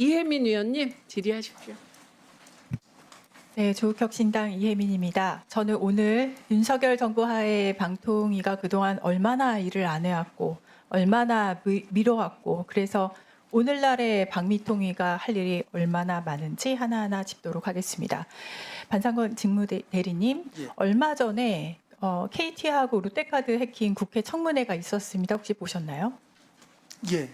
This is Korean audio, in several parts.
이혜민 의원님 질의하십시오. 네, 조국혁신당 이혜민입니다. 저는 오늘 윤석열 정부 하에 방통위가 그동안 얼마나 일을 안 해왔고 얼마나 미뤄왔고 그래서 오늘날의 방미통위가 할 일이 얼마나 많은지 하나하나 짚도록 하겠습니다. 반상건 직무대리님, 예. 얼마 전에 KT하고 롯데카드 해킹 국회 청문회가 있었습니다. 혹시 보셨나요? 예.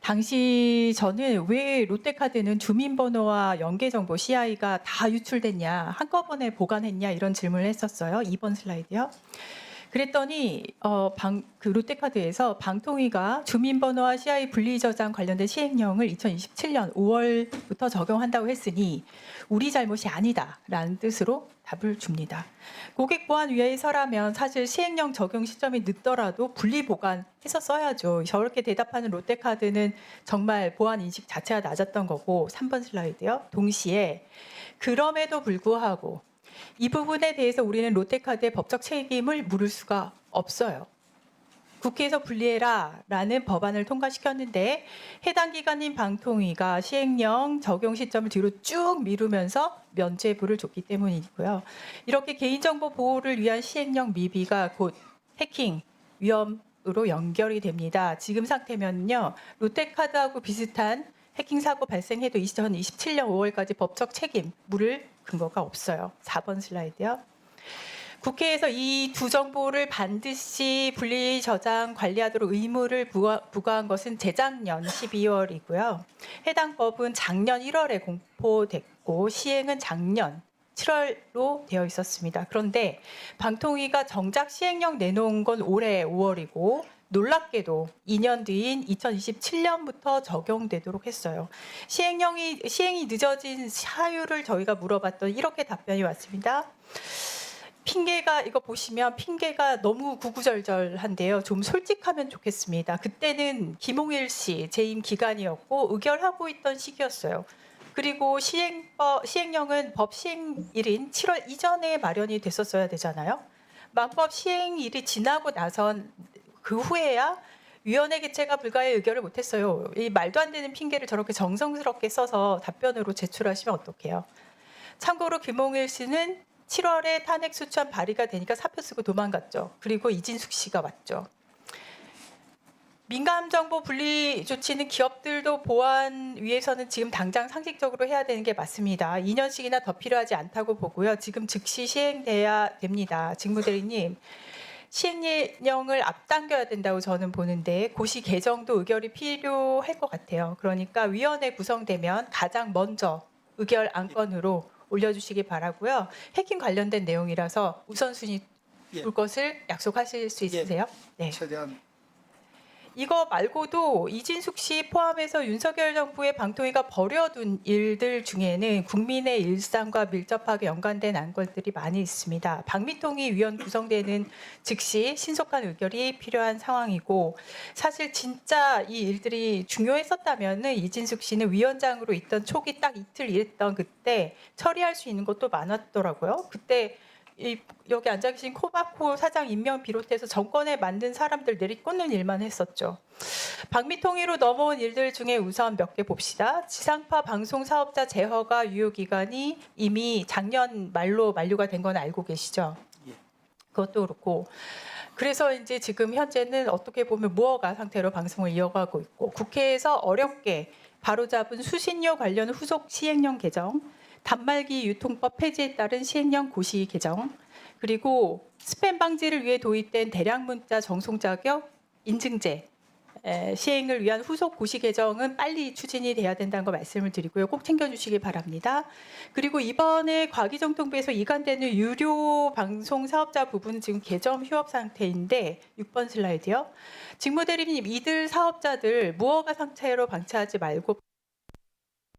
당시 저는 왜 롯데카드는 주민번호와 연계정보 CI가 다 유출됐냐, 한꺼번에 보관했냐 이런 질문을 했었어요. 2번 슬라이드요. 그랬더니 그 롯데카드에서 방통위가 주민번호와 CI 분리 저장 관련된 시행령을 2027년 5월부터 적용한다고 했으니 우리 잘못이 아니다라는 뜻으로 답을 줍니다. 고객 보안 위해서라면 사실 시행령 적용 시점이 늦더라도 분리 보관해서 써야죠. 저렇게 대답하는 롯데카드는 정말 보안 인식 자체가 낮았던 거고. 3번 슬라이드요. 동시에 그럼에도 불구하고 이 부분에 대해서 우리는 롯데카드의 법적 책임을 물을 수가 없어요. 국회에서 분리해라라는 법안을 통과시켰는데 해당 기관인 방통위가 시행령 적용 시점을 뒤로 쭉 미루면서 면죄부를 줬기 때문이고요. 이렇게 개인정보 보호를 위한 시행령 미비가 곧 해킹 위험으로 연결이 됩니다. 지금 상태면요, 롯데카드하고 비슷한 해킹 사고 발생해도 2027년 5월까지 법적 책임 물을 근거가 없어요. 4번 슬라이드요. 국회에서 이 두 정보를 반드시 분리 저장 관리하도록 의무를 부과한 것은 재작년 12월이고요. 해당 법은 작년 1월에 공포됐고 시행은 작년 7월로 되어 있었습니다. 그런데 방통위가 정작 시행령 내놓은 건 올해 5월이고 놀랍게도 2년 뒤인 2027년부터 적용되도록 했어요. 시행이 늦어진 사유를 저희가 물어봤더니 이렇게 답변이 왔습니다. 핑계가, 이거 보시면 핑계가 너무 구구절절한데요. 좀 솔직하면 좋겠습니다. 그때는 김홍일 씨 재임 기간이었고 의결하고 있던 시기였어요. 그리고 시행령은 법 시행일인 7월 이전에 마련이 됐었어야 되잖아요. 망법 시행일이 지나고 나선 그 후에야 위원회 개최가 불가해 의결을 못했어요. 이 말도 안 되는 핑계를 저렇게 정성스럽게 써서 답변으로 제출하시면 어떡해요. 참고로 김홍일 씨는 7월에 탄핵 소추안 발의가 되니까 사표 쓰고 도망갔죠. 그리고 이진숙 씨가 왔죠. 민감 정보 분리 조치는 기업들도 보안 위해서는 지금 당장 상식적으로 해야 되는 게 맞습니다. 2년씩이나 더 필요하지 않다고 보고요. 지금 즉시 시행돼야 됩니다. 직무대리님, 시행령을 앞당겨야 된다고 저는 보는데 고시 개정도 의결이 필요할 것 같아요. 그러니까 위원회 구성되면 가장 먼저 의결 안건으로 올려주시기 바라고요. 해킹 관련된 내용이라서 우선순위 둘 것을 약속하실 수 있으세요? 네. 최대한 이거 말고도 이진숙 씨 포함해서 윤석열 정부의 방통위가 버려둔 일들 중에는 국민의 일상과 밀접하게 연관된 안건들이 많이 있습니다. 방미통위 위원 구성되는 즉시 신속한 의결이 필요한 상황이고 사실 진짜 이 일들이 중요했었다면 이진숙 씨는 위원장으로 있던 초기 딱 이틀 일했던 그때 처리할 수 있는 것도 많았더라고요. 그때 여기 앉아 계신 코바코 사장 임명 비롯해서 정권에 만든 사람들 내리꽂는 일만 했었죠. 방미통위로 넘어온 일들 중에 우선 몇 개 봅시다. 지상파 방송 사업자 제허가 유효 기간이 이미 작년 말로 만료가 된 건 알고 계시죠? 예. 그것도 그렇고. 그래서 이제 지금 현재는 어떻게 보면 무허가 상태로 방송을 이어가고 있고 국회에서 어렵게 바로잡은 수신료 관련 후속 시행령 개정, 단말기 유통법 폐지에 따른 시행령 고시 개정, 그리고 스팸 방지를 위해 도입된 대량 문자 정송 자격 인증제 시행을 위한 후속 고시 개정은 빨리 추진이 돼야 된다는 거 말씀을 드리고요. 꼭 챙겨주시기 바랍니다. 그리고 이번에 과기정통부에서 이관되는 유료 방송 사업자 부분 지금 개점 휴업 상태인데 6번 슬라이드요. 직무대리님, 이들 사업자들 무허가 상태로 방치하지 말고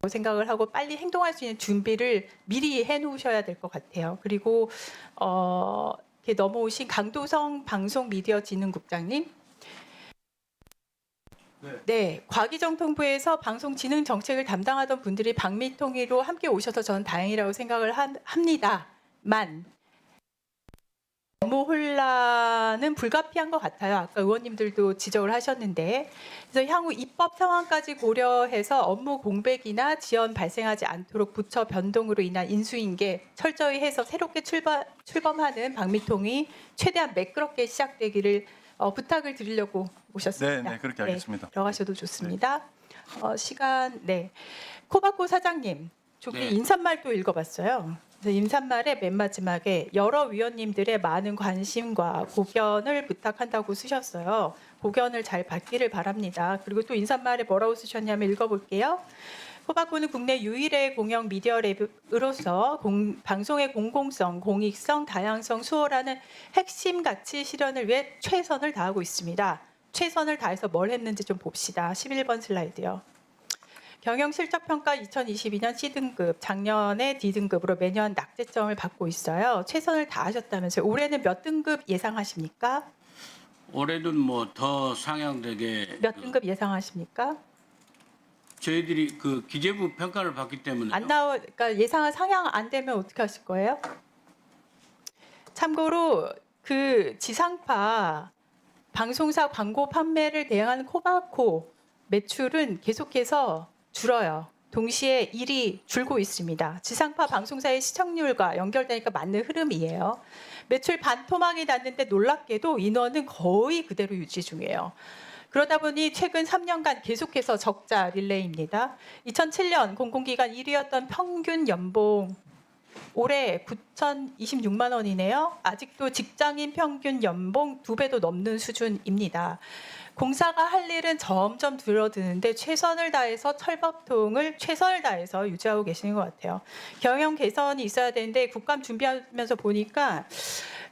생각을 하고 빨리 행동할 수 있는 준비를 미리 해놓으셔야 될 것 같아요. 그리고 이렇게 넘어오신 강도성 방송미디어진흥국장님, 네, 과기정통부에서 방송진흥 정책을 담당하던 분들이 방미통위로 함께 오셔서 저는 다행이라고 생각을 합니다만 업무 혼란은 불가피한 것 같아요. 아까 의원님들도 지적을 하셨는데, 그래서 향후 입법 상황까지 고려해서 업무 공백이나 지연 발생하지 않도록 부처 변동으로 인한 인수인계 철저히 해서 새롭게 출범하는 방미통이 최대한 매끄럽게 시작되기를 부탁을 드리려고 오셨습니다. 네, 그렇게 하겠습니다. 들어가셔도 좋습니다. 시간 코바코 사장님, 저기 네. 인사말도 읽어봤어요. 그래서 인사말의 맨 마지막에 여러 위원님들의 많은 관심과 고견을 부탁한다고 쓰셨어요. 고견을 잘 받기를 바랍니다. 그리고 또 인사말에 뭐라고 쓰셨냐면 읽어볼게요. 코바코는 국내 유일의 공영 미디어 랩으로서 방송의 공공성, 공익성, 다양성 수호라는 핵심 가치 실현을 위해 최선을 다하고 있습니다. 최선을 다해서 뭘 했는지 좀 봅시다. 11번 슬라이드요. 경영 실적 평가 2022년 C등급, 작년에 D등급으로 매년 낙제점을 받고 있어요. 최선을 다하셨다면서요. 올해는 몇 등급 예상하십니까? 올해는 뭐 더 상향되게 몇 등급 예상하십니까? 저희들이 그 기재부 평가를 받기 때문에 그러니까 예상한 상향 안 되면 어떻게 하실 거예요? 참고로 그 지상파 방송사 광고 판매를 대행하는 코바코 매출은 계속해서 줄어요. 동시에 일이 줄고 있습니다. 지상파 방송사의 시청률과 연결되니까 맞는 흐름이에요. 매출 반토막이 났는데 놀랍게도 인원은 거의 그대로 유지 중이에요. 그러다 보니 최근 3년간 계속해서 적자 릴레이입니다. 2007년 공공기관 1위였던 평균 연봉 올해 9,026만 원이네요. 아직도 직장인 평균 연봉 2배도 넘는 수준입니다. 공사가 할 일은 점점 줄어드는데 최선을 다해서 철법통을 최선을 다해서 유지하고 계시는 것 같아요. 경영 개선이 있어야 되는데 국감 준비하면서 보니까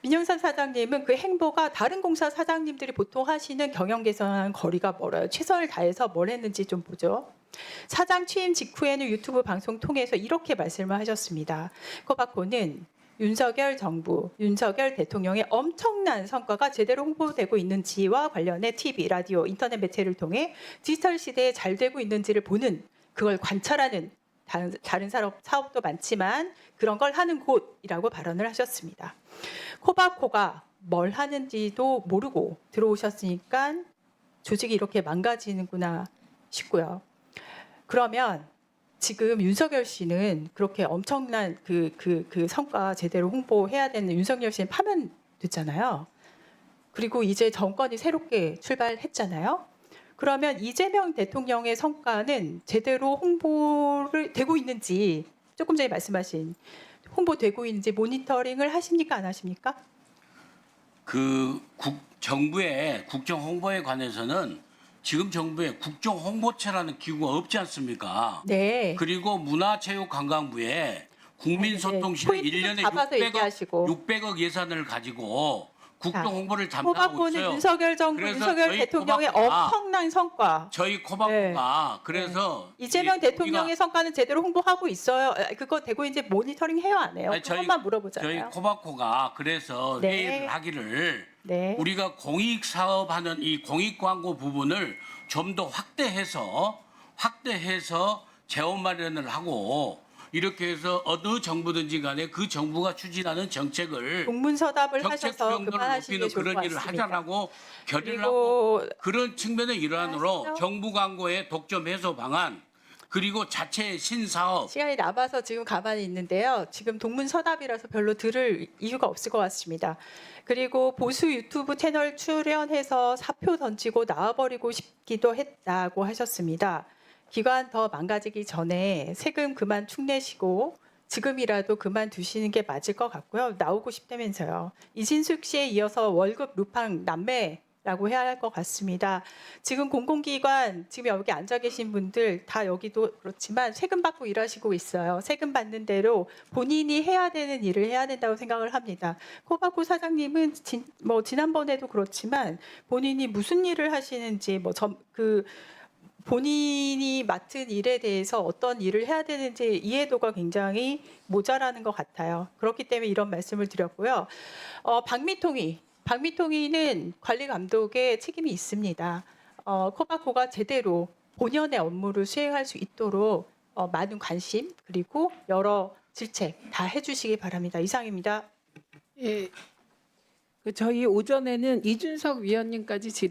민영선 사장님은 그 행보가 다른 공사 사장님들이 보통 하시는 경영 개선하는 거리가 멀어요. 최선을 다해서 뭘 했는지 좀 보죠. 사장 취임 직후에는 유튜브 방송 통해서 이렇게 말씀을 하셨습니다. 코바코는 윤석열 정부, 윤석열 대통령의 엄청난 성과가 제대로 홍보되고 있는지와 관련해 TV, 라디오, 인터넷 매체를 통해 디지털 시대에 잘 되고 있는지를 보는, 그걸 관찰하는 다른 사업도 많지만 그런 걸 하는 곳이라고 발언을 하셨습니다. 코바코가 뭘 하는지도 모르고 들어오셨으니까 조직이 이렇게 망가지는구나 싶고요. 그러면 지금 윤석열 씨는 그렇게 엄청난 그 성과 제대로 홍보해야 되는 윤석열 씨는 파면됐잖아요. 그리고 이제 정권이 새롭게 출발했잖아요. 그러면 이재명 대통령의 성과는 제대로 홍보를 되고 있는지, 조금 전에 말씀하신 홍보되고 있는지 모니터링을 하십니까, 안 하십니까? 정부의 국정 홍보에 관해서는 지금 정부에 국정홍보처라는 기구가 없지 않습니까? 네. 그리고 문화체육관광부에 국민소통실에 포인트 좀 1년에 잡아서 600억, 얘기하시고. 600억 예산을 가지고 국정홍보를 담당하고 코바코는 있어요. 윤석열 정부, 그래서 윤석열 저희 대통령의 코바코가- 엄청난 성과. 저희 코바코가 그래서 이재명 대통령의 성과는 제대로 홍보하고 있어요. 그거 되고 이제 모니터링 해요, 안 해요? 아니, 그것만 저희 물어보잖아요. 코바코가 그래서 네. 회의를 하기를 네. 우리가 공익 사업하는 이 공익 광고 부분을 좀 더 확대해서 재원 마련을 하고 이렇게 해서 어느 정부든지 간에 그 정부가 추진하는 정책을 공문서답을 정책 하셔서 수용도를 그만하시는 게 높이는 좋을 것 그런 일을 같습니다. 하자라고 결의를 하고 그리고 그런 측면의 일환으로 하시죠. 정부 광고의 독점 해소 방안 그리고 자체 신사업 시간이 남아서 지금 가만히 있는데요. 지금 동문서답이라서 별로 들을 이유가 없을 것 같습니다. 그리고 보수 유튜브 채널 출연해서 사표 던지고 나와버리고 싶기도 했다고 하셨습니다. 기관 더 망가지기 전에 세금 그만 축내시고 지금이라도 그만두시는 게 맞을 것 같고요. 나오고 싶다면서요. 이진숙 씨에 이어서 월급 루팡 남매라고 해야 할 것 같습니다. 지금 공공기관 지금 여기 앉아 계신 분들 다 여기도 그렇지만 세금 받고 일하시고 있어요. 세금 받는 대로 본인이 해야 되는 일을 해야 된다고 생각을 합니다. 코바코 사장님은 지난번에도 그렇지만 본인이 무슨 일을 하시는지 본인이 맡은 일에 대해서 어떤 일을 해야 되는지 이해도가 굉장히 모자라는 것 같아요. 그렇기 때문에 이런 말씀을 드렸고요. 박미통위는 관리 감독의 책임이 있습니다. 코바코가 제대로 본연의 업무를 수행할 수 있도록 많은 관심 그리고 여러 질책 다 해주시기 바랍니다. 이상입니다. 예, 저희 오전에는 이준석 위원님까지 질의